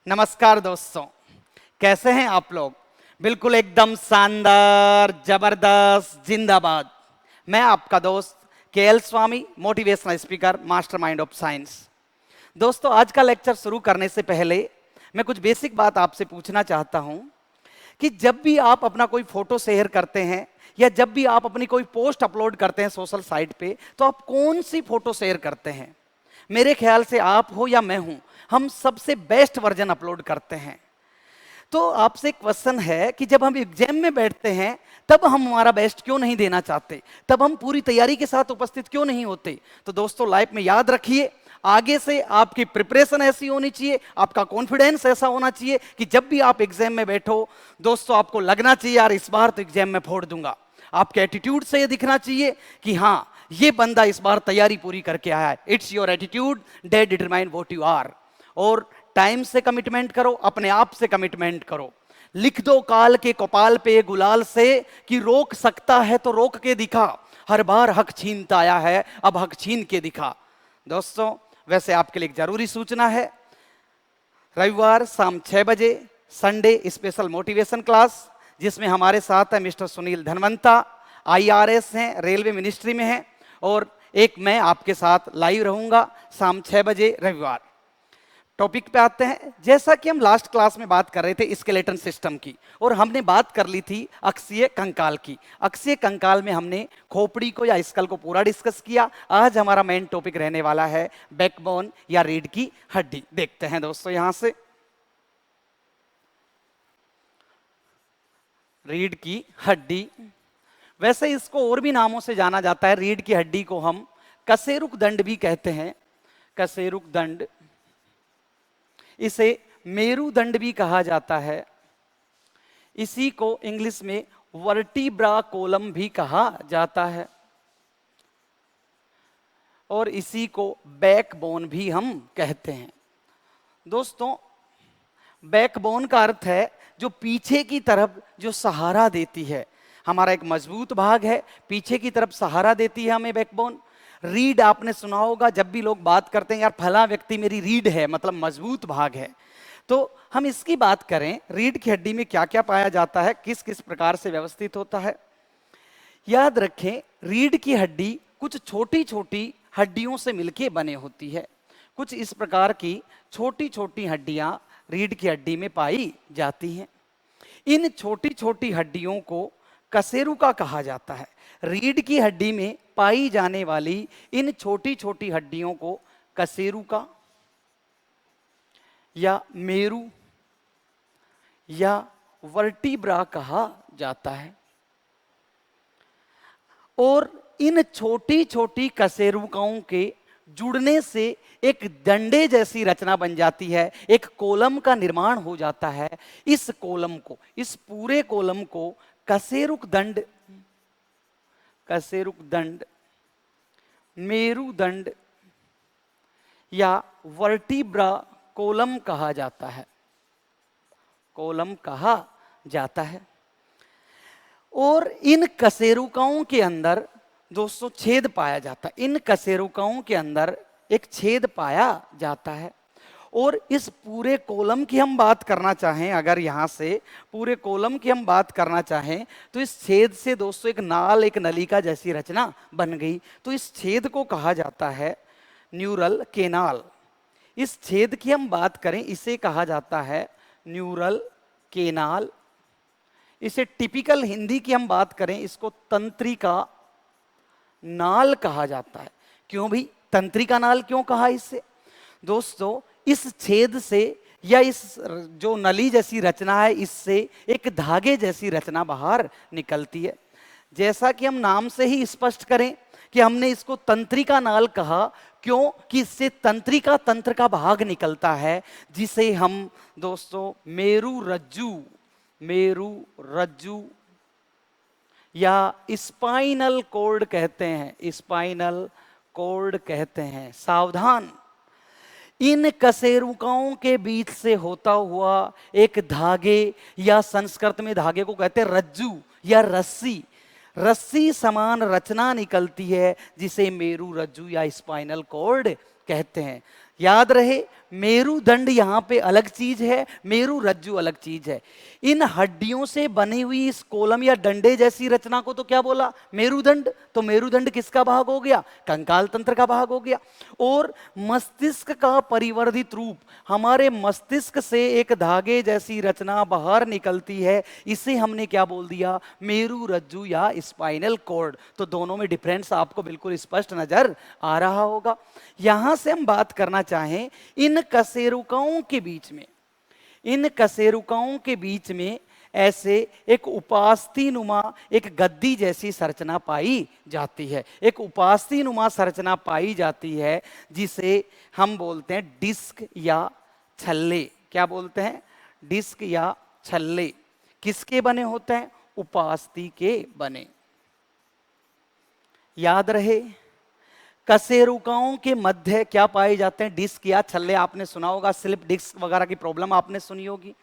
नमस्कार दोस्तों, कैसे हैं आप लोग। बिल्कुल एकदम शानदार, जबरदस्त, जिंदाबाद। मैं आपका दोस्त KL Swami, motivational speaker, mastermind of science. दोस्तों, आज का लेक्चर शुरू करने से पहले मैं कुछ बेसिक बात आपसे पूछना चाहता हूं कि जब भी आप अपना कोई फोटो शेयर करते हैं या जब भी आप अपनी कोई पोस्ट अपलोड करते हैं सोशल साइट पे, तो आप कौन सी फोटो शेयर करते हैं। मेरे ख्याल से आप हो या मैं हूं, हम सबसे बेस्ट वर्जन अपलोड करते हैं। तो आपसे क्वेश्चन है कि जब हम एग्जाम में बैठते हैं तब हम हमारा बेस्ट क्यों नहीं देना चाहते, तब हम पूरी तैयारी के साथ उपस्थित क्यों नहीं होते। तो दोस्तों, लाइफ में याद रखिए, आगे से आपकी प्रिपरेशन ऐसी होनी चाहिए, आपका कॉन्फिडेंस ऐसा होना चाहिए कि जब भी आप एग्जाम में बैठो दोस्तों, आपको लगना चाहिए यार इस बार तो एग्जाम में फोड़ दूंगा। आपके एटीट्यूड से ये दिखना चाहिए कि हाँ, ये बंदा इस बार तैयारी पूरी करके आया है। It's your attitude that determine what you are. और टाइम से कमिटमेंट करो, अपने आप से कमिटमेंट करो। लिख दो काल के कपाल पे गुलाल से कि रोक सकता है तो रोक के दिखा, हर बार हक छीनता आया है अब हक छीन के दिखा। दोस्तों, वैसे आपके लिए एक जरूरी सूचना है, रविवार शाम 6 बजे संडे स्पेशल मोटिवेशन क्लास, जिसमें हमारे साथ है मिस्टर सुनील धनवंता, IRS हैं, रेलवे मिनिस्ट्री में हैं, और एक मैं आपके साथ लाइव रहूंगा शाम 6 बजे रविवार। टॉपिक पे आते हैं। जैसा कि हम लास्ट क्लास में बात कर रहे थे स्केलेटन सिस्टम की, और हमने बात कर ली थी अक्षीय कंकाल की। अक्षीय कंकाल में हमने खोपड़ी को या स्कल को पूरा डिस्कस किया। आज हमारा मेन टॉपिक रहने वाला है बैकबोन या रीढ़ की हड्डी। देखते हैं दोस्तों, यहां से रीढ़ की हड्डी, वैसे इसको और भी नामों से जाना जाता है। रीढ़ की हड्डी को हम कशेरुक दंड भी कहते हैं, कशेरुक दंड। इसे मेरुदंड भी कहा जाता है। इसी को इंग्लिश में वर्टिब्रा कोलम भी कहा जाता है, और इसी को बैकबोन भी हम कहते हैं। दोस्तों, बैकबोन का अर्थ है जो पीछे की तरफ जो सहारा देती है, हमारा एक मजबूत भाग है, पीछे की तरफ सहारा देती है हमें बैकबोन। रीढ़ आपने सुना होगा, जब भी लोग बात करते हैं यार फला व्यक्ति मेरी रीढ़ है, मतलब मजबूत भाग है। तो हम इसकी बात करें, रीढ़ की हड्डी में क्या क्या पाया जाता है, किस किस प्रकार से व्यवस्थित होता है। याद रखें, रीढ़ की हड्डी कुछ छोटी छोटी हड्डियों से मिलके बने होती है। कुछ इस प्रकार की छोटी छोटी हड्डियां रीढ़ की हड्डी में पाई जाती हैं। इन छोटी छोटी हड्डियों को कशेरुका कहा जाता है। रीढ़ की हड्डी में पाई जाने वाली इन छोटी छोटी हड्डियों को कशेरुका या मेरु या वर्टिब्रा कहा जाता है। और इन छोटी छोटी कशेरुकाओं के जुड़ने से एक डंडे जैसी रचना बन जाती है, एक कोलम का निर्माण हो जाता है। इस कोलम को, इस पूरे कोलम को कशेरुक दंड, कशेरुक दंड, मेरुदंड या वर्टिब्रा कोलम कहा जाता है, कोलम कहा जाता है। और इन कशेरुकाओं के अंदर दोस्तों छेद पाया जाता है। इन कशेरुकाओं के अंदर एक छेद पाया जाता है। और इस पूरे कोलम की हम बात करना चाहें, अगर यहाँ से पूरे कोलम की हम बात करना चाहें, तो इस छेद से दोस्तों एक नाल, एक नलिका जैसी रचना बन गई। तो इस छेद को कहा जाता है न्यूरल केनाल। इस छेद की हम बात करें, इसे कहा जाता है न्यूरल केनाल। इसे टिपिकल हिंदी की हम बात करें, इसको तंत्रिका नाल कहा जाता है। क्यों भाई तंत्रिका नाल क्यों कहा इससे? दोस्तों, इस छेद से या इस जो नली जैसी रचना है, इससे एक धागे जैसी रचना बाहर निकलती है। जैसा कि हम नाम से ही स्पष्ट करें कि हमने इसको तंत्रिका नाल कहा, क्यों कि इससे तंत्रिका तंत्र का भाग निकलता है, जिसे हम दोस्तों मेरु रज्जु या स्पाइनल कॉर्ड कहते हैं, स्पाइनल कॉर्ड कहते हैं। सावधान, इन कशेरुकाओं के बीच से होता हुआ एक धागे, या संस्कृत में धागे को कहते हैं रज्जु या रस्सी, रस्सी समान रचना निकलती है, जिसे मेरु रज्जु या स्पाइनल कॉर्ड कहते हैं। याद रहे, मेरुदंड यहां पे अलग चीज है, मेरु रज्जु अलग चीज है। इन हड्डियों से बनी हुई इस कोलम या डंडे जैसी रचना को तो क्या बोला, मेरुदंड। तो मेरुदंड किसका भाग हो गया, कंकाल तंत्र का भाग हो गया। और मस्तिष्क का परिवर्धित रूप, हमारे मस्तिष्क से एक धागे जैसी रचना बाहर निकलती है, इसे हमने क्या बोल दिया, मेरु रज्जु या स्पाइनल कॉर्ड। तो दोनों में डिफरेंस आपको बिल्कुल स्पष्ट नजर आ रहा होगा। यहां से हम बात करना चाहें इन कशेरुकाओं के बीच में, इन कशेरुकाओं के बीच में ऐसे एक उपास्थि नुमा एक गद्दी जैसी संरचना पाई जाती है, एक उपास्थि नुमा संरचना पाई जाती है जिसे हम बोलते हैं डिस्क या छल्ले। क्या बोलते हैं, डिस्क या छल्ले। किसके बने होते हैं, उपास्थि के बने। याद रहे, कशेरुकाओं के मध्य क्या पाए जाते हैं, डिस्क या छल्ले। आपने सुना होगा स्लिप डिस्क वगैरह की प्रॉब्लम आपने सुनी होगी,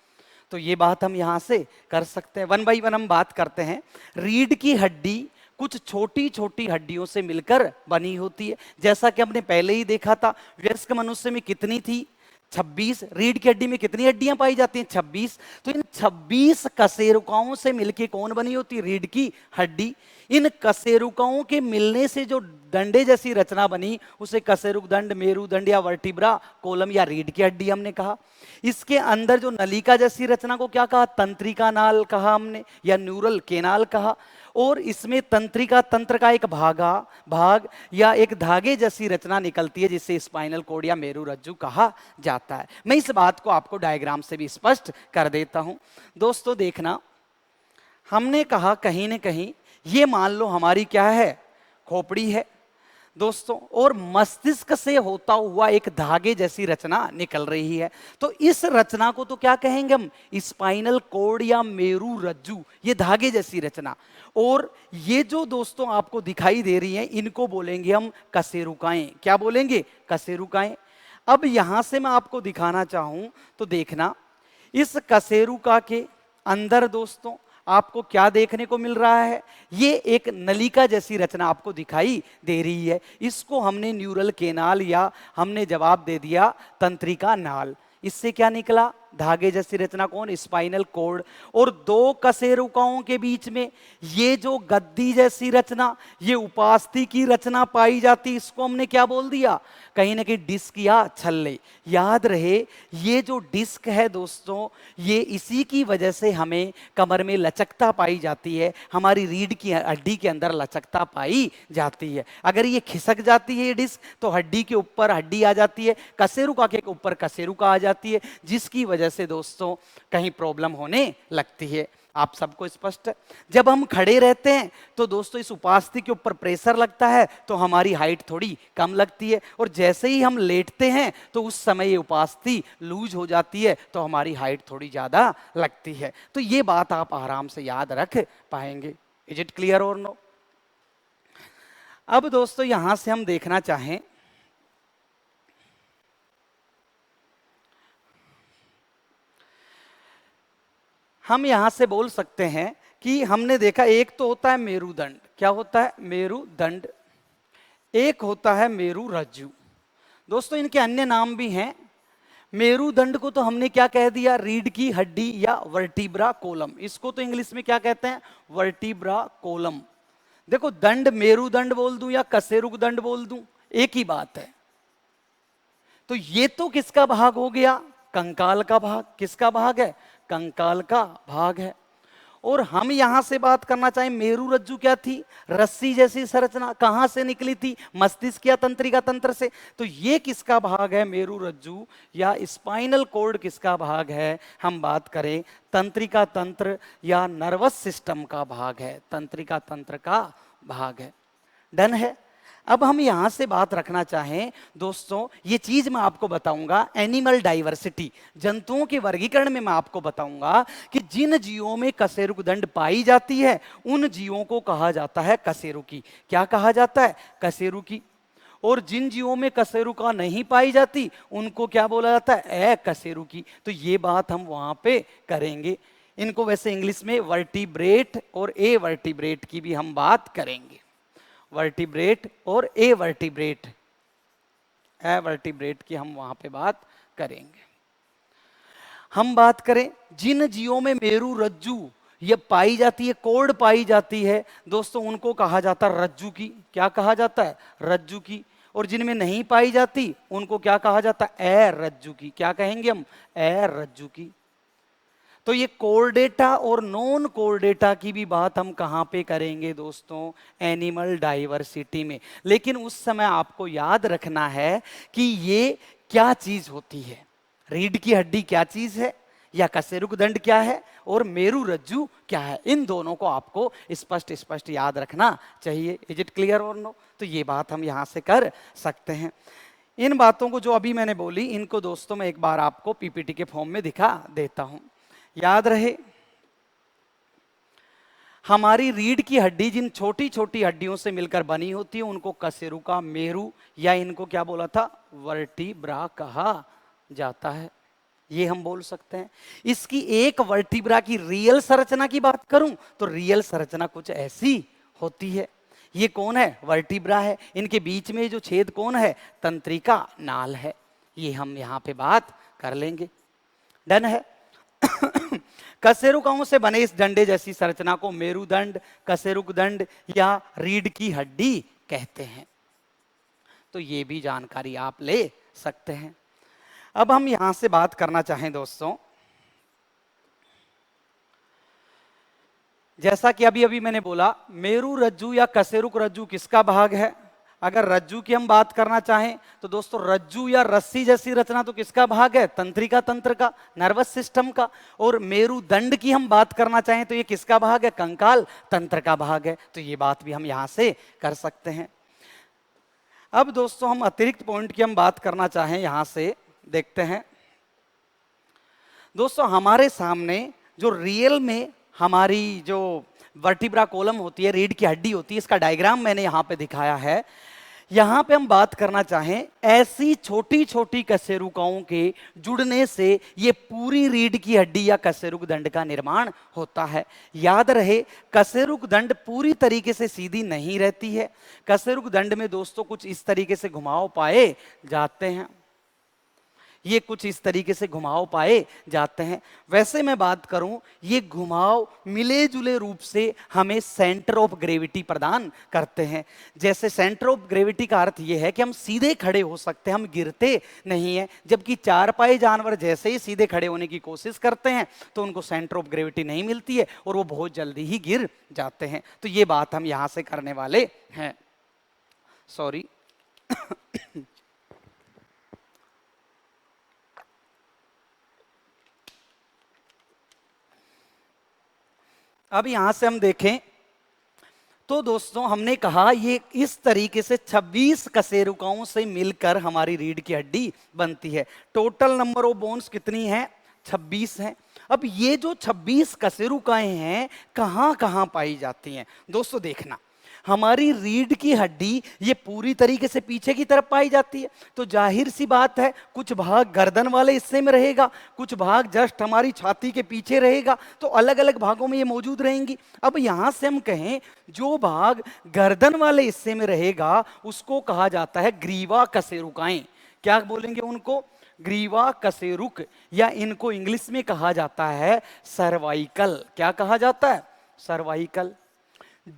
तो ये बात हम यहां से कर सकते हैं। वन बाई वन हम बात करते हैं। रीढ़ की हड्डी कुछ छोटी छोटी हड्डियों से मिलकर बनी होती है, जैसा कि हमने पहले ही देखा था। वयस्क मनुष्य में कितनी थी, 26। रीढ़ की हड्डी में कितनी हड्डियां पाई जाती हैं, 26। तो इन 26 कशेरुकाओं से मिलके कौन बनी होती है, रीढ़ की हड्डी। इन कशेरुकाओं के मिलने से जो डंडे जैसी रचना बनी उसे कशेरुक दंड, मेरुदंड या वर्टिब्रा कोलम या रीढ़ की हड्डी हमने कहा। इसके अंदर जो नलिका जैसी रचना को क्या कहा, तंत्रिका नाल कहा हमने, या न्यूरल केनाल कहा। और इसमें तंत्रिका तंत्र का एक भाग या एक धागे जैसी रचना निकलती है जिसे स्पाइनल कोड या मेरु रज्जु कहा जाता है। मैं इस बात को आपको डायग्राम से भी स्पष्ट कर देता हूं। दोस्तों देखना, हमने कहा कहीं न कहीं ये मान लो हमारी क्या है, खोपड़ी है दोस्तों, और मस्तिष्क से होता हुआ एक धागे जैसी रचना निकल रही है। तो इस रचना को तो क्या कहेंगे हम, स्पाइनल कोड या मेरु रज्जु, ये धागे जैसी रचना। और ये जो दोस्तों आपको दिखाई दे रही है इनको बोलेंगे हम कशेरुकाएं। क्या बोलेंगे, कशेरुकाएं। अब यहां से मैं आपको दिखाना चाहूं तो देखना, इस कशेरुका के अंदर दोस्तों आपको क्या देखने को मिल रहा है, ये एक नलिका जैसी रचना आपको दिखाई दे रही है। इसको हमने न्यूरल केनाल या हमने जवाब दे दिया तंत्रिका नाल। इससे क्या निकला, धागे जैसी रचना कौन, स्पाइनल कोड। और दो कशेरुकाओं के बीच में ये जो गद्दी जैसी रचना, ये उपास्थि की रचना पाई जाती, इसको हमने क्या बोल दिया, कहीं ना कहीं डिस्क या छल्ले। याद रहे, ये जो डिस्क है दोस्तों, ये इसी की वजह से हमें कमर में लचकता पाई जाती है, हमारी रीढ़ की हड्डी के अंदर लचकता पाई जाती है। अगर ये खिसक जाती है ये डिस्क, तो हड्डी के ऊपर हड्डी आ जाती है, कशेरुका के ऊपर कशेरुका आ जाती है, जिसकी वजह से दोस्तों कहीं प्रॉब्लम होने लगती है। आप सबको स्पष्ट है। जब हम खड़े रहते हैं तो दोस्तों इस उपास्थि के ऊपर प्रेशर लगता है तो हमारी हाइट थोड़ी कम लगती है, और जैसे ही हम लेटते हैं तो उस समय ये उपास्थि लूज हो जाती है तो हमारी हाइट थोड़ी ज्यादा लगती है। तो ये बात आप आराम से याद रख पाएंगे। इज इट क्लियर और नो? अब दोस्तों यहां से हम देखना चाहें, हम यहां से बोल सकते हैं कि हमने देखा एक तो होता है मेरुदंड। क्या होता है, मेरुदंड। एक होता है मेरु रज्जु। दोस्तों इनके अन्य नाम भी हैं। मेरुदंड को तो हमने क्या कह दिया, रीढ़ की हड्डी या वर्टिब्रा कोलम। इसको तो इंग्लिश में क्या कहते हैं, वर्टिब्रा कोलम। देखो, दंड मेरुदंड बोल दूं या कशेरुक दंड बोल दूं, एक ही बात है। तो ये तो किसका भाग हो गया, कंकाल का भाग। किसका भाग है, कंकाल का भाग है। और हम यहां से बात करना चाहें, मेरु रज्जु क्या थी, रस्सी जैसी संरचना, कहां से निकली थी, मस्तिष्क या तंत्रिका तंत्र से। तो ये किसका भाग है, मेरु रज्जु या स्पाइनल कोड किसका भाग है, हम बात करें तंत्रिका तंत्र या नर्वस सिस्टम का भाग है, तंत्रिका तंत्र का भाग है। डन है। अब हम यहां से बात रखना चाहें दोस्तों, ये चीज मैं आपको बताऊंगा, एनिमल डाइवर्सिटी, जंतुओं के वर्गीकरण में मैं आपको बताऊंगा कि जिन जीवों में कशेरुकदंड पाई जाती है उन जीवों को कहा जाता है कशेरुकी। क्या कहा जाता है, कशेरुकी। और जिन जीवों में कशेरुका नहीं पाई जाती उनको क्या बोला जाता है, अकशेरुकी। तो ये बात हम वहां पे करेंगे। इनको वैसे इंग्लिश में वर्टिब्रेट और ए वर्टिब्रेट की भी हम बात करेंगे, वर्टिब्रेट और ए वर्टिब्रेट, है वर्टिब्रेट की हम वहां पे बात करेंगे। हम बात करें जिन जीवों में मेरु रज्जु ये पाई जाती है, कोर्ड पाई जाती है दोस्तों, उनको कहा जाता है रज्जु की। क्या कहा जाता है? रज्जु की। और जिनमें नहीं पाई जाती उनको क्या कहा जाता है? अरज्जु की। क्या कहेंगे हम? अरज्जु की। तो ये कोर्डेटा और नॉन कोर्डेटा की भी बात हम कहां पे करेंगे दोस्तों? एनिमल डाइवर्सिटी में। लेकिन उस समय आपको याद रखना है कि ये क्या चीज होती है। रीढ़ की हड्डी क्या चीज है, या कशेरुक दंड क्या है, और मेरु रज्जु क्या है, इन दोनों को आपको स्पष्ट स्पष्ट याद रखना चाहिए। इज इट क्लियर और नो? तो ये बात हम यहां से कर सकते हैं। इन बातों को जो अभी मैंने बोली इनको दोस्तों मैं एक बार आपको पीपीटी के फॉर्म में दिखा देता हूं। याद रहे, हमारी रीढ़ की हड्डी जिन छोटी छोटी हड्डियों से मिलकर बनी होती है उनको कशेरुका, मेरु, या इनको क्या बोला था? वर्टिब्रा कहा जाता है। ये हम बोल सकते हैं। इसकी एक वर्टिब्रा की रियल संरचना की बात करूं तो रियल संरचना कुछ ऐसी होती है। ये कौन है? वर्टिब्रा है। इनके बीच में जो छेद कौन है? तंत्रिका नाल है। ये हम यहां पे बात कर लेंगे। डन है। कशेरुकाओं से बने इस डंडे जैसी संरचना को मेरुदंड, कशेरुक दंड या रीढ़ की हड्डी कहते हैं। तो ये भी जानकारी आप ले सकते हैं। अब हम यहां से बात करना चाहें दोस्तों, जैसा कि अभी अभी मैंने बोला मेरु रज्जु या कशेरुक रज्जु किसका भाग है? अगर रज्जु की हम बात करना चाहें तो दोस्तों रज्जु या रस्सी जैसी रचना तो किसका भाग है? तंत्रिका तंत्र का, नर्वस सिस्टम का। और मेरुदंड की हम बात करना चाहें तो ये किसका भाग है? कंकाल तंत्र का भाग है। तो ये बात भी हम यहां से कर सकते हैं। अब दोस्तों हम अतिरिक्त पॉइंट की हम बात करना चाहें, यहां से देखते हैं दोस्तों, हमारे सामने जो रियल में हमारी जो वर्टिब्रा कॉलम होती है, रीढ़ की हड्डी होती है, इसका डायग्राम मैंने यहां पे दिखाया है। यहां पे हम बात करना चाहें, ऐसी छोटी छोटी कशेरुकाओं के जुड़ने से ये पूरी रीढ़ की हड्डी या कशेरुक दंड का निर्माण होता है। याद रहे, कशेरुक दंड पूरी तरीके से सीधी नहीं रहती है। कशेरुक दंड में दोस्तों कुछ इस तरीके से घुमाव पाए जाते हैं। ये कुछ इस तरीके से घुमाव पाए जाते हैं। वैसे मैं बात करूं, ये घुमाव मिले जुले रूप से हमें सेंटर ऑफ ग्रेविटी प्रदान करते हैं। जैसे सेंटर ऑफ ग्रेविटी का अर्थ ये है कि हम सीधे खड़े हो सकते हैं, हम गिरते नहीं हैं। जबकि चार पाए जानवर जैसे ही सीधे खड़े होने की कोशिश करते हैं तो उनको सेंटर ऑफ ग्रेविटी नहीं मिलती है और वो बहुत जल्दी ही गिर जाते हैं। तो ये बात हम यहां से करने वाले हैं। सॉरी। अब यहां से हम देखें तो दोस्तों हमने कहा ये इस तरीके से 26 कशेरुकाओं से मिलकर हमारी रीढ़ की हड्डी बनती है। टोटल नंबर ऑफ बोन्स कितनी है? 26 हैं। अब ये जो 26 कशेरुकाएं हैं कहां कहां पाई जाती हैं दोस्तों? देखना, हमारी रीढ़ की हड्डी ये पूरी तरीके से पीछे की तरफ पाई जाती है। तो जाहिर सी बात है कुछ भाग गर्दन वाले हिस्से में रहेगा, कुछ भाग जस्ट हमारी छाती के पीछे रहेगा। तो अलग अलग भागों में ये मौजूद रहेंगी। अब यहां से हम कहें जो भाग गर्दन वाले हिस्से में रहेगा उसको कहा जाता है ग्रीवा कशेरुकाएं। क्या बोलेंगे उनको? ग्रीवा कशेरुक, या इनको इंग्लिश में कहा जाता है सर्वाइकल। क्या कहा जाता है? सर्वाइकल।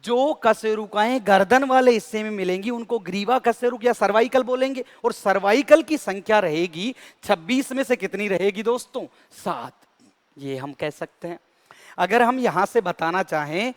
जो कशेरुकाएं गर्दन वाले हिस्से में मिलेंगी उनको ग्रीवा कशेरुक या सर्वाइकल बोलेंगे। और सर्वाइकल की संख्या रहेगी 26 में से कितनी रहेगी दोस्तों? 7। ये हम कह सकते हैं। अगर हम यहां से बताना चाहें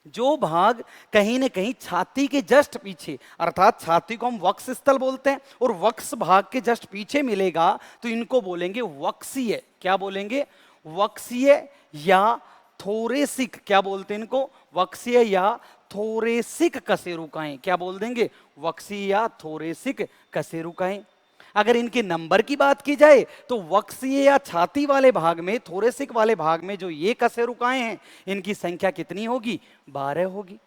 जो भाग कहीं ना कहीं छाती के जस्ट पीछे, अर्थात छाती को हम वक्ष स्थल बोलते हैं, और वक्ष भाग के जस्ट पीछे मिलेगा तो इनको बोलेंगे वक्षीय। क्या बोलेंगे? वक्षीय या थोरेसिक। क्या बोलते हैं इनको? वक्षीय या थोरेसिक कशेरुकाएं। क्या बोल देंगे? वक्षीय या थोरेसिक कशेरुकाएं। अगर इनके नंबर की बात की जाए तो वक्षीय या छाती वाले भाग में, थोरेसिक वाले भाग में जो ये कशेरुकाएं हैं इनकी संख्या कितनी होगी? 12 होगी।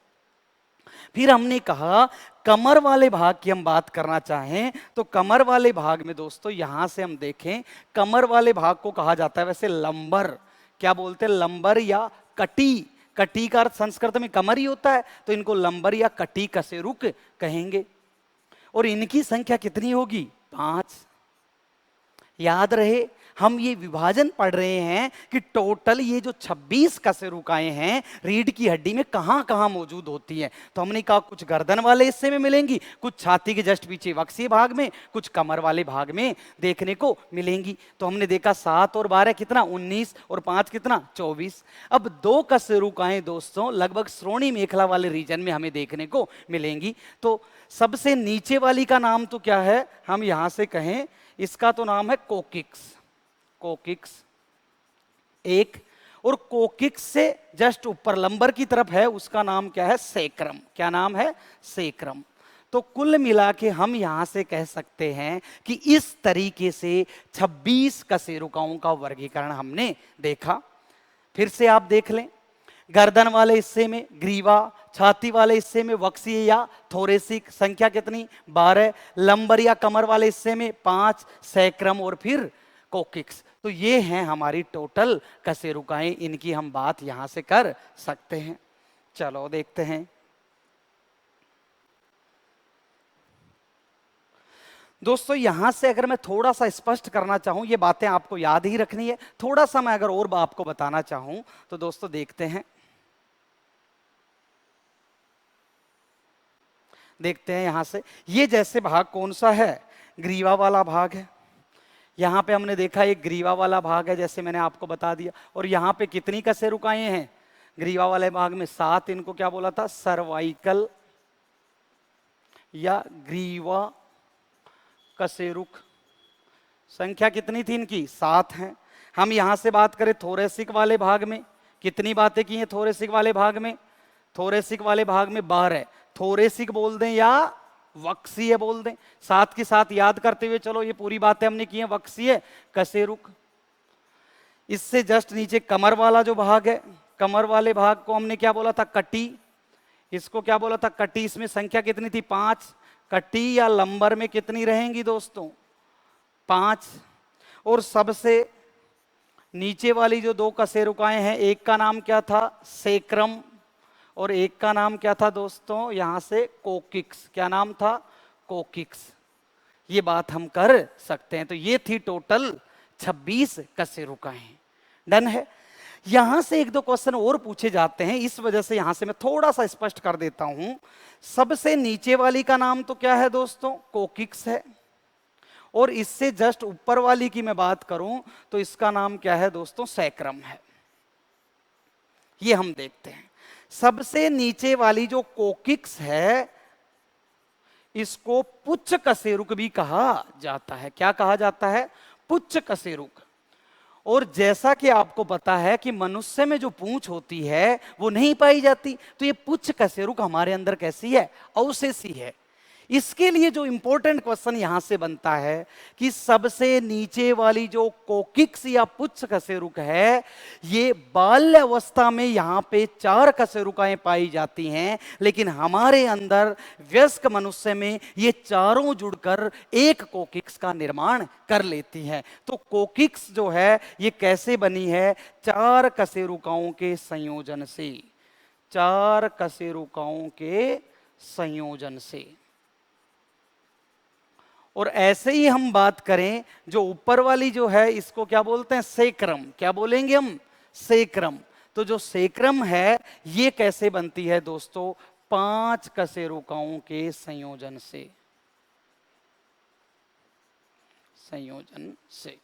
फिर हमने कहा कमर वाले भाग की हम बात करना चाहें तो कमर वाले भाग में दोस्तों यहां से हम देखें, कमर वाले भाग को कहा जाता है वैसे लंबर। क्या बोलते हैं? लंबर या कटी। कटी का अर्थ संस्कृत में कमर ही होता है, तो इनको लंबर या कटी कशेरुक कहेंगे। और इनकी संख्या कितनी होगी? 5। याद रहे, हम ये विभाजन पढ़ रहे हैं कि टोटल ये जो 26 कशेरुकाएं हैं रीढ़ की हड्डी में कहां कहां मौजूद होती हैं। तो हमने कहा कुछ गर्दन वाले हिस्से में मिलेंगी, कुछ छाती के जस्ट पीछे वक्षीय भाग में, कुछ कमर वाले भाग में देखने को मिलेंगी। तो हमने देखा 7 और 12 कितना? 19 और 5 कितना? 24। अब 2 कशेरुकाएं दोस्तों लगभग श्रोणी मेखला वाले रीजन में हमें देखने को मिलेंगी। तो सबसे नीचे वाली का नाम तो क्या है? हम यहां से कहें, इसका तो नाम है कोकिक्स। कोकिक्स एक, और कोकिक्स से जस्ट ऊपर लंबर की तरफ है उसका नाम क्या है? सेक्रम। क्या नाम है? सेक्रम। तो कुल मिला के हम यहां से कह सकते हैं कि इस तरीके से 26 कशेरुकाओं का वर्गीकरण हमने देखा। फिर से आप देख लें, गर्दन वाले हिस्से में ग्रीवा, छाती वाले हिस्से में वक्षीय या थोरेसिक, संख्या कितनी? 12। लंबर या कमर वाले हिस्से में 5, सैक्रम और फिर कोकिक्स। तो ये हैं हमारी टोटल कशेरुकाएं, इनकी हम बात यहां से कर सकते हैं। चलो देखते हैं। दोस्तों यहां से अगर मैं थोड़ा सा स्पष्ट करना चाहूं, ये बातें आपको याद ही रखनी है, थोड़ा सा मैं अगर और आपको बताना चाहूं तो दोस्तों देखते हैं। देखते हैं यहां से, ये जैसे भाग कौन सा है? ग्रीवा वाला भाग है। यहां पे हमने देखा एक ग्रीवा वाला भाग है, जैसे मैंने आपको बता दिया। और यहां पे कितनी कशेरुकाएं हैं? ग्रीवा वाले भाग में 7। इनको क्या बोला था? सर्वाइकल या ग्रीवा कशेरुक। संख्या कितनी थी इनकी? 7 है। हम यहां से बात करें थोरेसिक वाले भाग में, कितनी बातें की हैं थोरेसिक वाले भाग में? थोरेसिक वाले भाग में 12। थोरेसिक बोल दें या वक्षीय बोल दें, साथ के साथ याद करते हुए चलो, ये पूरी बातें हमने की हैं। वक्षीय कशेरुक। इससे जस्ट नीचे कमर वाला जो भाग है, कमर वाले भाग को हमने क्या बोला था? कटी। इसको क्या बोला था? कटी। इसमें संख्या कितनी थी? 5। कटी या लंबर में कितनी रहेंगी दोस्तों? 5। और सबसे नीचे वाली जो 2 कशेरुकाएं हैं, एक का नाम क्या था? सेक्रम, और एक का नाम क्या था दोस्तों? यहां से कोकिक्स। क्या नाम था? कोकिक्स। ये बात हम कर सकते हैं। तो ये थी टोटल 26 कशेरुकाएं। डन है। यहां से 1-2 क्वेश्चन और पूछे जाते हैं, इस वजह से यहां से मैं थोड़ा सा स्पष्ट कर देता हूं। सबसे नीचे वाली का नाम तो क्या है दोस्तों? कोकिक्स है। और इससे जस्ट ऊपर वाली की मैं बात करूं तो इसका नाम क्या है दोस्तों? सैक्रम है। ये हम देखते हैं। सबसे नीचे वाली जो कोकिक्स है, इसको पुच्छ कशेरुक भी कहा जाता है। क्या कहा जाता है? पुच्छ कशेरुक। और जैसा कि आपको पता है कि मनुष्य में जो पूंछ होती है वो नहीं पाई जाती, तो ये पुच्छ कशेरुक हमारे अंदर कैसी है? अवशेषी है। इसके लिए जो इंपॉर्टेंट क्वेश्चन यहां से बनता है कि सबसे नीचे वाली जो कोकिक्स या पुच्छ कशेरुक है, ये बाल्य अवस्था में यहां पे 4 कशेरुकाएं पाई जाती हैं, लेकिन हमारे अंदर वयस्क मनुष्य में ये चारों जुड़कर एक कोकिक्स का निर्माण कर लेती हैं। तो कोकिक्स जो है ये कैसे बनी है? 4 कशेरुकाओं के संयोजन से। 4 कशेरुकाओं के संयोजन से। और ऐसे ही हम बात करें, जो ऊपर वाली जो है इसको क्या बोलते हैं? सेक्रम। क्या बोलेंगे हम? सेक्रम। तो जो सेक्रम है ये कैसे बनती है दोस्तों? 5 कशेरुकाओं के संयोजन से। संयोजन से।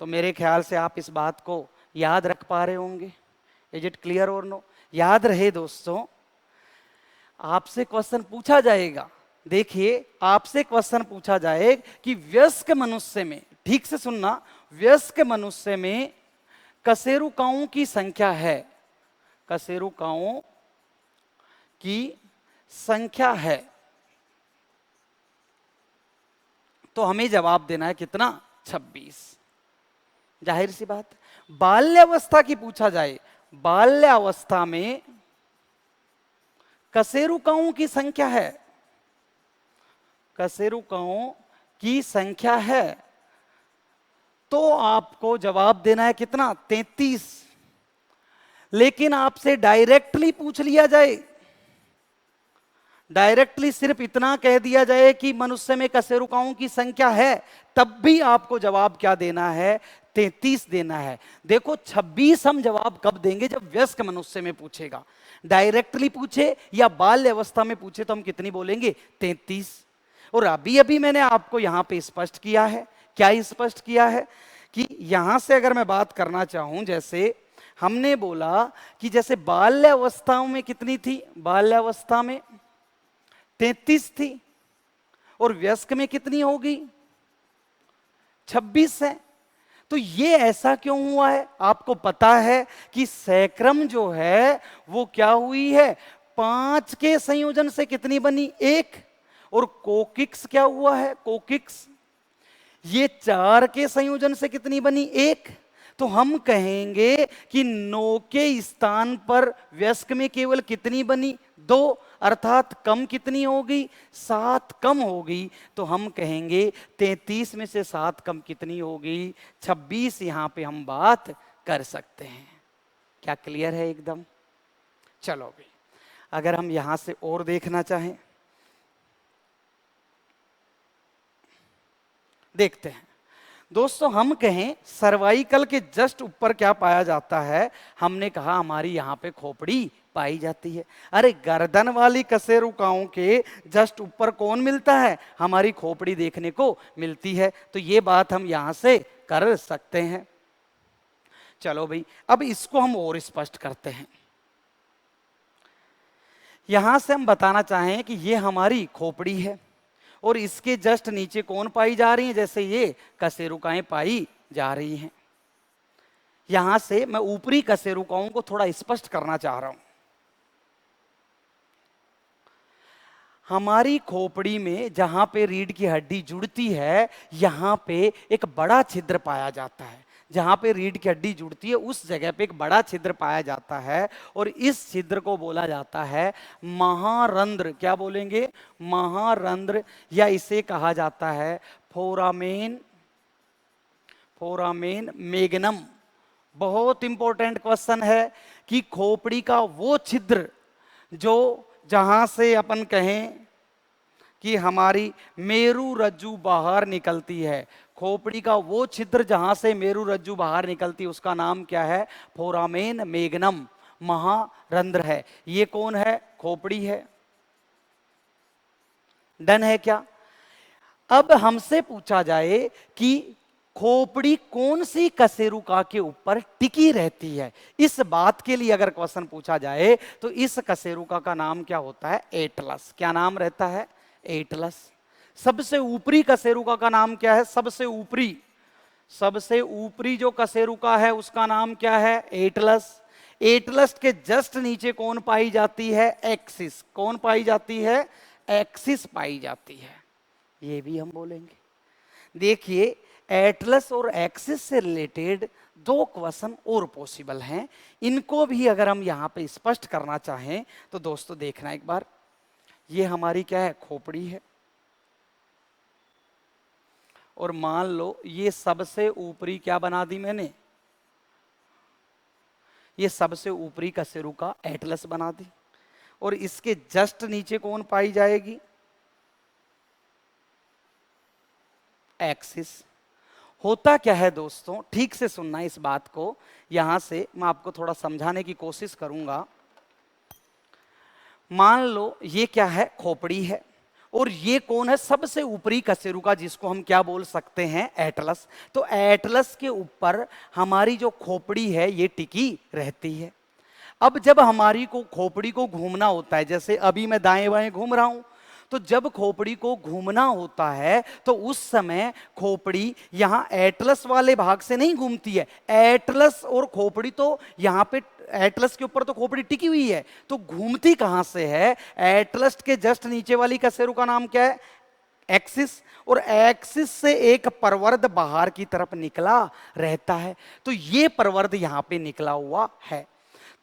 तो मेरे ख्याल से आप इस बात को याद रख पा रहे होंगे। इज इट क्लियर और नो? याद रहे दोस्तों, आपसे क्वेश्चन पूछा जाएगा। देखिए, आपसे क्वेश्चन पूछा जाए कि वयस्क मनुष्य में, ठीक से सुनना, वयस्क मनुष्य में कशेरुकाओं की संख्या है, कशेरुकाओं की संख्या है, तो हमें जवाब देना है कितना? 26। जाहिर सी बात। बाल्यावस्था की पूछा जाए, बाल्यावस्था में कशेरुकाओं की संख्या है, कशेरुकाओं की संख्या है, तो आपको जवाब देना है कितना? 33। लेकिन आपसे डायरेक्टली पूछ लिया जाए, डायरेक्टली सिर्फ इतना कह दिया जाए कि मनुष्य में कशेरुकाओं की संख्या है, तब भी आपको जवाब क्या देना है? 33 देना है। देखो 26 हम जवाब कब देंगे? जब वयस्क मनुष्य में पूछेगा। डायरेक्टली पूछे या बाल्य अवस्था में पूछे तो हम कितनी बोलेंगे? 33। और अभी अभी मैंने आपको यहां पे स्पष्ट किया है। क्या स्पष्ट किया है? कि यहां से अगर मैं बात करना चाहूं, जैसे हमने बोला कि जैसे बाल्य अवस्थाओं में कितनी थी? बाल्य अवस्था में 33 थी, और वयस्क में कितनी होगी? 26 है। तो ये ऐसा क्यों हुआ है? आपको पता है कि सैक्रम जो है वो क्या हुई है? 5 के संयोजन से कितनी बनी? 1। और कोकिक्स क्या हुआ है? कोकिक्स ये 4 के संयोजन से कितनी बनी? 1। तो हम कहेंगे कि 9 के स्थान पर वयस्क में केवल कितनी बनी? 2। अर्थात कम कितनी होगी? 7 कम होगी। तो हम कहेंगे 33 में से 7 कम कितनी होगी? 26। यहां पे हम बात कर सकते हैं। क्या क्लियर है एकदम? चलो भी, अगर हम यहां से और देखना चाहें, देखते हैं दोस्तों। हम कहें सर्वाइकल के जस्ट ऊपर क्या पाया जाता है? हमने कहा हमारी यहां पे खोपड़ी पाई जाती है। अरे गर्दन वाली कशेरुकाओं के जस्ट ऊपर कौन मिलता है? हमारी खोपड़ी देखने को मिलती है। तो ये बात हम यहां से कर सकते हैं। चलो भाई, अब इसको हम और स्पष्ट करते हैं। यहां से हम बताना चाहें कि ये हमारी खोपड़ी है, और इसके जस्ट नीचे कौन पाई जा रही है? जैसे ये कशेरुकाएं पाई जा रही हैं। यहां से मैं ऊपरी कशेरुकाओं को थोड़ा स्पष्ट करना चाह रहा हूं। हमारी खोपड़ी में जहां पे रीढ़ की हड्डी जुड़ती है, यहां पे एक बड़ा छिद्र पाया जाता है। जहां पे रीढ़ की हड्डी जुड़ती है उस जगह पे एक बड़ा छिद्र पाया जाता है, और इस छिद्र को बोला जाता है महारंध्र। क्या बोलेंगे? महारंध्र, या इसे कहा जाता है फोरामेन, फोरामेन मैग्नम। बहुत इंपॉर्टेंट क्वेश्चन है कि खोपड़ी का वो छिद्र जो जहां से अपन कहें कि हमारी मेरु रज्जु बाहर निकलती है, खोपड़ी का वो छिद्र जहां से मेरु रज्जु बाहर निकलती है, उसका नाम क्या है? फोरामेन मैग्नम, महारंध्र है। ये कौन है? खोपड़ी है। डन है क्या? अब हमसे पूछा जाए कि खोपड़ी कौन सी कशेरुका के ऊपर टिकी रहती है, इस बात के लिए अगर क्वेश्चन पूछा जाए तो इस कशेरुका का नाम क्या होता है? एटलस। क्या नाम रहता है? एटलस। सबसे ऊपरी कशेरुका का नाम क्या है? सबसे ऊपरी, सबसे ऊपरी जो कशेरुका है उसका नाम क्या है? एटलस। एटलस के जस्ट नीचे कौन पाई जाती है? एक्सिस। कौन पाई जाती है? एक्सिस पाई जाती है। ये भी हम बोलेंगे। देखिए, एटलस और एक्सिस से रिलेटेड 2 क्वेश्चन और पॉसिबल हैं। इनको भी अगर हम यहां पे स्पष्ट करना चाहें तो दोस्तों देखना एक बार। ये हमारी क्या है? खोपड़ी है, और मान लो ये सबसे ऊपरी क्या बना दी मैंने? ये सबसे ऊपरी कशेरुका एटलस बना दी, और इसके जस्ट नीचे कौन पाई जाएगी? एक्सिस। होता क्या है दोस्तों, ठीक से सुनना इस बात को। यहां से मैं आपको थोड़ा समझाने की कोशिश करूंगा। मान लो ये क्या है? खोपड़ी है, और ये कौन है? सबसे ऊपरी कशेरुका, जिसको हम क्या बोल सकते हैं? एटलस। तो एटलस के ऊपर हमारी जो खोपड़ी है ये टिकी रहती है। अब जब हमारी को खोपड़ी को घूमना होता है, जैसे अभी मैं दाएं बाएं घूम रहा हूं, तो जब खोपड़ी को घूमना होता है तो उस समय खोपड़ी यहां एटलस वाले भाग से नहीं घूमती है। एटलस और खोपड़ी तो यहां पे, एटलस के ऊपर तो खोपड़ी टिकी हुई है, तो घूमती कहां से है? एटलस के जस्ट नीचे वाली कशेरु का नाम क्या है? एक्सिस। और एक्सिस से एक प्रवर्ध बाहर की तरफ निकला रहता है, तो ये प्रवर्ध यहां पे निकला हुआ है।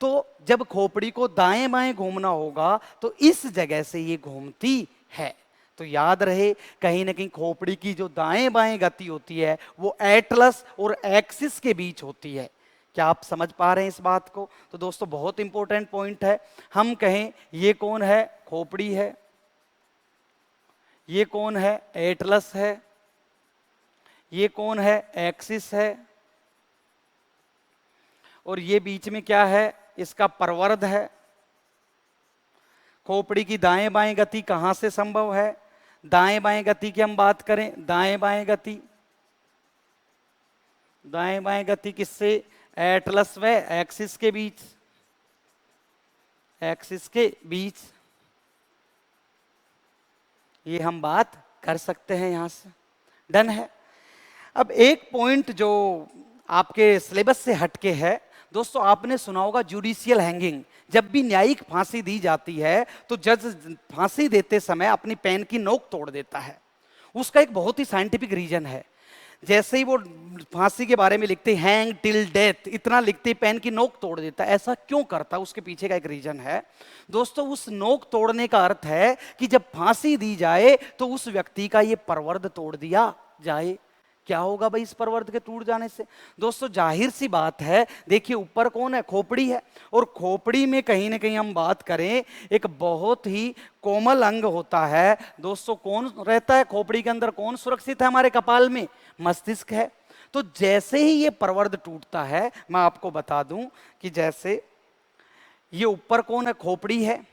तो जब खोपड़ी को दाएं बाएं घूमना होगा तो इस जगह से ये घूमती है। तो याद रहे, कहीं ना कहीं खोपड़ी की जो दाएं बाएं गति होती है वो एटलस और एक्सिस के बीच होती है। क्या आप समझ पा रहे हैं इस बात को? तो दोस्तों बहुत इंपॉर्टेंट पॉइंट है। हम कहें ये कौन है? खोपड़ी है, ये कौन है? एटलस है। ये कौन है? एक्सिस है। और ये बीच में क्या है? इसका परवर्ध है। खोपड़ी की दाएं बाएं गति कहां से संभव है? दाएं बाएं गति की हम बात करें, दाएं बाएं गति, दाएं बाएं गति किससे? एटलस व एक्सिस के बीच, एक्सिस के बीच। ये हम बात कर सकते हैं यहां से। डन है। अब एक पॉइंट जो आपके सिलेबस से हटके है दोस्तों, आपने सुना होगा जुडिशियल हैंगिंग। जब भी न्यायिक फांसी दी जाती है तो जज फांसी देते समय अपनी पेन की नोक तोड़ देता है। उसका एक बहुत ही साइंटिफिक रीजन है। जैसे ही वो फांसी के बारे में लिखते हैंग टिल डेथ, इतना लिखते पेन की नोक तोड़ देता है। ऐसा क्यों करता है? उसके पीछे का एक रीजन है दोस्तों। उस नोक तोड़ने का अर्थ है कि जब फांसी दी जाए तो उस व्यक्ति का ये परवर्ध तोड़ दिया जाए। क्या होगा भाई इस परवर्ध के टूट जाने से? दोस्तों जाहिर सी बात है, देखिए ऊपर कौन है? खोपड़ी है। और खोपड़ी में कहीं ना कहीं हम बात करें, एक बहुत ही कोमल अंग होता है दोस्तों। कौन रहता है खोपड़ी के अंदर? कौन सुरक्षित है हमारे कपाल में? मस्तिष्क है। तो जैसे ही ये परवर्ध टूटता है, मैं आपको बता दूं कि जैसे ये ऊपर कौन है? खोपड़ी है,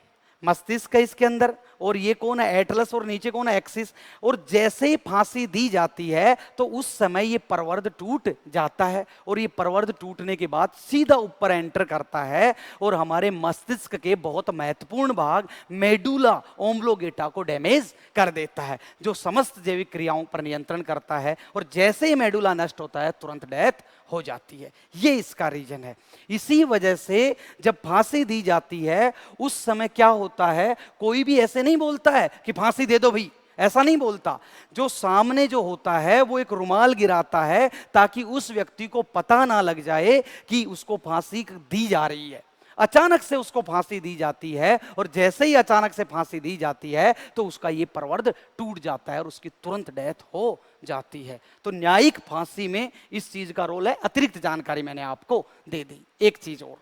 मस्तिष्क है इसके अंदर, और ये कौन है? एटलस, और नीचे कौन है? एक्सिस। और जैसे ही फांसी दी जाती है तो उस समय ये परवर्ध टूट जाता है, और ये परवर्ध टूटने के बाद सीधा ऊपर एंटर करता है और हमारे मस्तिष्क के बहुत महत्वपूर्ण भाग मेडुला ओम्ब्लोगेटा को डैमेज कर देता है, जो समस्त जैविक क्रियाओं पर नियंत्रण करता है। और जैसे ही मेडुला नष्ट होता है तुरंत डेथ हो जाती है। ये इसका रीजन है। इसी वजह से जब फांसी दी जाती है उस समय क्या होता है, कोई भी ऐसे नहीं बोलता है कि फांसी दे दो भाई, ऐसा नहीं बोलता। जो सामने जो होता है वो एक रुमाल गिराता है ताकि उस व्यक्ति को पता ना लग जाए कि उसको फांसी दी जा रही है। अचानक से उसको फांसी दी जाती है, और जैसे ही अचानक से फांसी दी जाती है तो उसका ये परवर्ध टूट जाता है और उसकी तुरंत डेथ हो जाती है। तो न्यायिक फांसी में इस चीज का रोल है। अतिरिक्त जानकारी मैंने आपको दे दी। एक चीज और,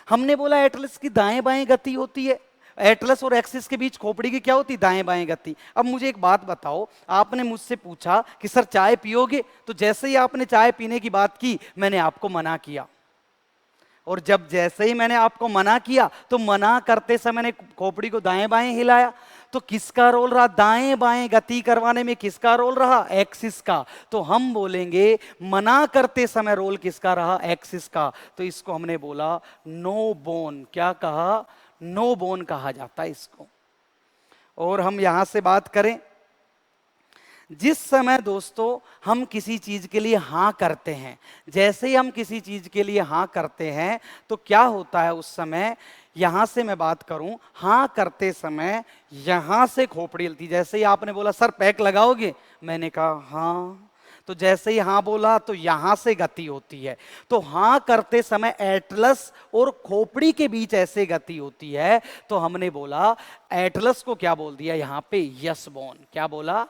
हमने बोला एटलस की दाएं बाएं गति होती है। एटलस और एक्सिस के बीच खोपड़ी की क्या होती? दाएं बाएं गति। अब मुझे एक बात बताओ, आपने मुझसे पूछा कि सर चाय पियोगे, तो जैसे ही आपने चाय पीने की बात की मैंने आपको मना किया, और जब जैसे ही मैंने आपको मना किया तो मना करते समय मैंने खोपड़ी को दाएं बाएं हिलाया। तो किसका रोल रहा? दाएं बाएं गति करवाने में किसका रोल रहा? एक्सिस का। तो हम बोलेंगे मना करते समय रोल किसका रहा? एक्सिस का। तो इसको हमने बोला नो बोन। क्या कहा? नो बोन कहा जाता है इसको। और हम यहां से बात करें, जिस समय दोस्तों हम किसी चीज के लिए हां करते हैं, जैसे ही हम किसी चीज के लिए हां करते हैं तो क्या होता है उस समय? यहां से मैं बात करूं, हां करते समय यहां से खोपड़ी हिलती। जैसे ही आपने बोला सर पैक लगाओगे, मैंने कहा हां, तो जैसे ही हां बोला तो यहां से गति होती है। तो हां करते समय एटलस और खोपड़ी के बीच ऐसे गति होती है। तो हमने बोला एटलस को क्या बोल दिया यहां पे? Yes bone. क्या बोला?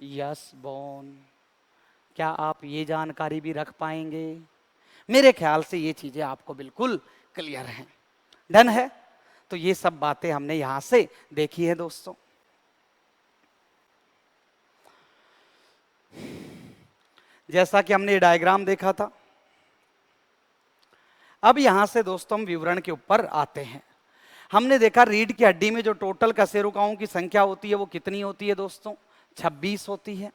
Yes bone. क्या आप ये जानकारी भी रख पाएंगे? मेरे ख्याल से ये चीजें आपको बिल्कुल क्लियर हैं। डन है। तो ये सब बातें हमने यहां से देखी है दोस्तों। जैसा कि हमने ये डायग्राम देखा था, अब यहां से दोस्तों हम विवरण के ऊपर आते हैं। हमने देखा रीढ़ की हड्डी में जो टोटल कशेरुकाओं की संख्या होती है वो कितनी होती है दोस्तों? 26 होती है।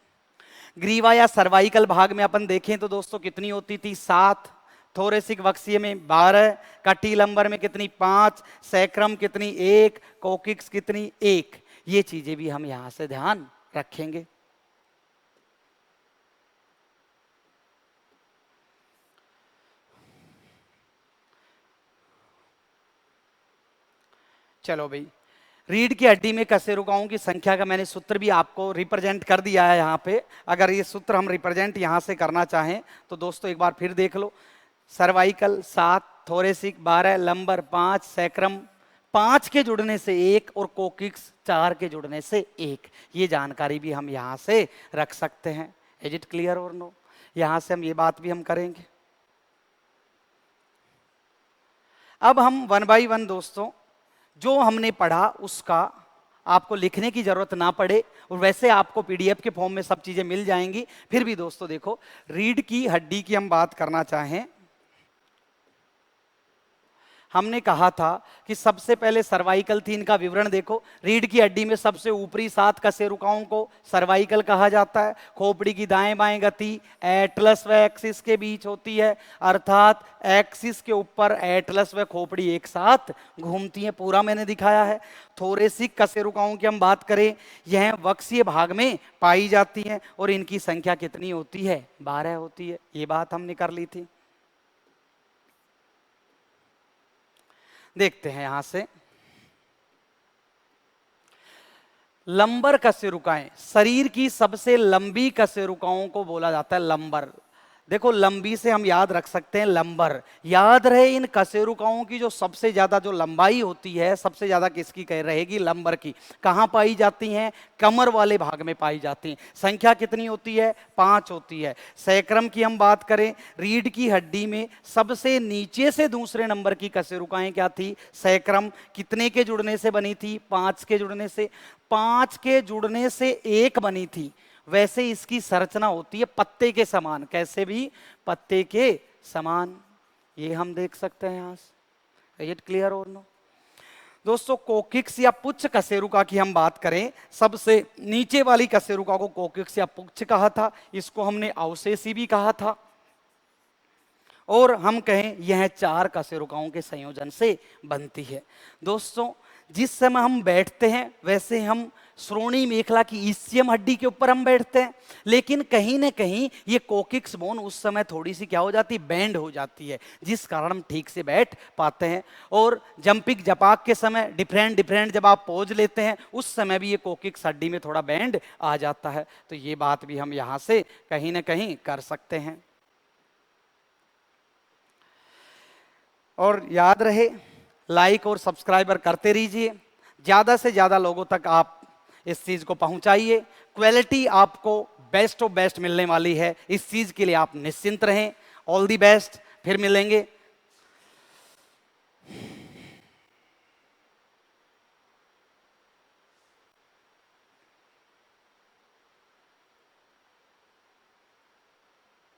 ग्रीवा या सर्वाइकल भाग में अपन देखें तो दोस्तों कितनी होती थी? 7। थोरेसिक वक्सीय में 12। कटी लंबर में कितनी? 5। सैक्रम कितनी? 1। कोकिक्स कितनी? 1। ये चीजें भी हम यहां से ध्यान रखेंगे। चलो भाई, रीढ़ की हड्डी में कशेरुकाओं की संख्या का मैंने सूत्र भी आपको रिप्रेजेंट कर दिया है यहाँ पे। अगर ये सूत्र हम रिप्रेजेंट यहाँ से करना चाहें तो दोस्तों एक बार फिर देख लो। सर्वाइकल 7, थोरेसिक 12, लंबर 5, सैक्रम 5 के जुड़ने से 1 और कोकिक्स 4 के जुड़ने से 1। ये जानकारी भी हम यहाँ से रख सकते हैं। इज इट क्लियर और नो? यहाँ से हम ये बात भी हम करेंगे। अब हम 1 बाई 1 दोस्तों जो हमने पढ़ा उसका आपको लिखने की जरूरत ना पड़े, और वैसे आपको पीडीएफ के फॉर्म में सब चीजें मिल जाएंगी। फिर भी दोस्तों देखो, रीढ़ की हड्डी की हम बात करना चाहें, हमने कहा था कि सबसे पहले सर्वाइकल थी, इनका विवरण देखो। रीढ़ की हड्डी में सबसे ऊपरी 7 कशेरुकाओं को सर्वाइकल कहा जाता है। खोपड़ी की दाएं बाएं गति एटलस व एक्सिस के बीच होती है, अर्थात एक्सिस के ऊपर एटलस व खोपड़ी एक साथ घूमती हैं, पूरा मैंने दिखाया है। थोरेसिक कशेरुकाओं की हम बात करें, यह वक्षीय भाग में पाई जाती हैं और इनकी संख्या कितनी होती है? 12 होती है। ये बात हमने कर ली थी। देखते हैं यहां से, लंबर कशेरुकाएं, शरीर की सबसे लंबी कशेरुकाओं को बोला जाता है लंबर। देखो, लंबी से हम याद रख सकते हैं लंबर। याद रहे, इन कशेरुकाओं की जो सबसे ज्यादा जो लंबाई होती है, सबसे ज्यादा किसकी कह रहेगी? लंबर की। कहां पाई जाती हैं? कमर वाले भाग में पाई जाती हैं। संख्या कितनी होती है? 5 होती है। सैक्रम की हम बात करें, रीढ़ की हड्डी में सबसे नीचे से दूसरे नंबर की कशेरुकाएं क्या थी? सैक्रम। कितने के जुड़ने से बनी थी? 5 के जुड़ने से। 5 के जुड़ने से एक बनी थी। वैसे इसकी संरचना होती है पत्ते के समान। कैसे भी? पत्ते के समान। ये हम देख सकते हैं यहां से। इट क्लियर और नो? दोस्तों, कोकिक्स या पुच्छ कशेरुका की हम बात करें, सबसे नीचे वाली कशेरुका को कोकिक्स या पुच्छ कहा था, इसको हमने अवशेषी भी कहा था। और हम कहें यह 4 कशेरुकाओं के संयोजन से बनती है। दोस्तों, जिस समय हम बैठते हैं, वैसे हम श्रोणी मेखला की ईसियम हड्डी के ऊपर हम बैठते हैं, लेकिन कहीं ना कहीं ये कोकिक्स बोन उस समय थोड़ी सी क्या हो जाती? बैंड हो जाती है, जिस कारण हम ठीक से बैठ पाते हैं। और जंपिंग जपाक के समय डिफरेंट जब आप पोज लेते हैं, उस समय भी ये कोकिक्स हड्डी में थोड़ा बैंड आ जाता है। तो ये बात भी हम यहां से कहीं ना कहीं कर सकते हैं। और याद रहे, लाइक और सब्सक्राइबर करते रहिए, ज़्यादा से ज़्यादा लोगों तक आप इस चीज़ को पहुंचाइए। क्वालिटी आपको बेस्ट ऑफ बेस्ट मिलने वाली है, इस चीज़ के लिए आप निश्चिंत रहें। ऑल दी बेस्ट, फिर मिलेंगे।